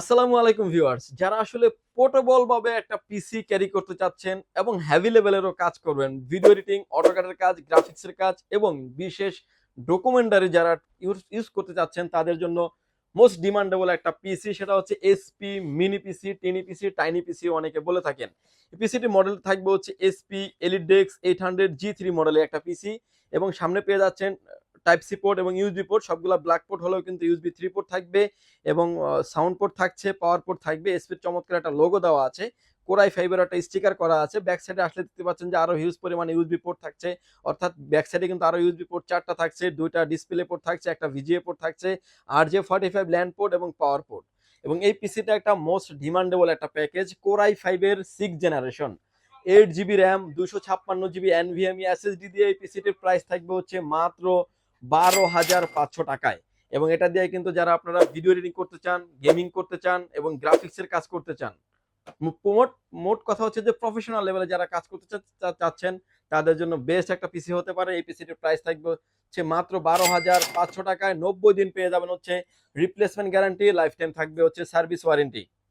আসসালামু আলাইকুম ভিউয়ার্স, যারা আসলে পোর্টেবল ভাবে একটা পিসি ক্যারি করতে চাচ্ছেন এবং হেভি লেভেলেরও কাজ করবেন, ভিডিও এডিটিং, অটোক্যাডের কাজ, গ্রাফিক্সের কাজ এবং বিশেষ ডকুমেন্টারি যারা ইউজ করতে চাচ্ছেন তাদের জন্য মোস্ট ডিমান্ডেবল একটা পিসি, সেটা হচ্ছে এসপি মিনি পিসি, টিনি পিসি, টাইনি পিসি অনেকে বলে থাকেন। এই পিসিটি মডেল থাকবে হচ্ছে এসপি এলিডেক্স 800 G3 মডেলের একটা পিসি এবং সামনে পেয়ে যাচ্ছেন টাইপ সি পোর্ট এবং ইউএসবি পোর্ট, সবগুলা ব্ল্যাক পোর্ট হলেও কিন্তু ইউএসবি 3 পোর্ট থাকবে এবং সাউন্ড পোর্ট থাকছে, পাওয়ার পোর্ট থাকবে, এসপির চমৎকার একটা লোগো দেওয়া আছে, কোরাই ফাইবার একটা স্টিকার করা আছে। ব্যাক সাইডে আসলে দেখতে পাচ্ছেন যে আরো হিউজ পরিমাণে ইউএসবি পোর্ট থাকছে, অর্থাৎ ব্যাক সাইডে কিন্তু আরো ইউএসবি পোর্ট 4টা থাকছে, 2টা ডিসপ্লে পোর্ট থাকছে, একটা ভিজিএ পোর্ট থাকছে, RJ45 ল্যান্ড পোর্ট এবং পাওয়ার পোর্ট। এবং এই পিসিটা একটা মোস্ট ডিমান্ডেবল একটা প্যাকেজ, কোরাই 5 এর 6th generation, 8 GB RAM, 256 GB NVMe SSD দিয়ে এই পিসিটির প্রাইস থাকবে হচ্ছে মাত্র 12,500 টাকায়। এবং এটা দিয়ে কিন্তু যারা আপনারা ভিডিও এডিটিং করতে চান, গেমিং করতে চান এবং গ্রাফিক্সের কাজ করতে চান, মোট মোট কথা হচ্ছে যে প্রফেশনাল লেভেলে যারা কাজ করতে চাচ্ছেন তাদের জন্য বেস্ট একটা পিসি হতে পারে। এই পিসিটির প্রাইস থাকবে হচ্ছে মাত্র 12,500 টাকায়। 90 দিন পেয়ে যাবেন হচ্ছে রিপ্লেসমেন্ট গ্যারান্টি, লাইফ টাইম থাকবে হচ্ছে সার্ভিস ওয়ারেন্টি।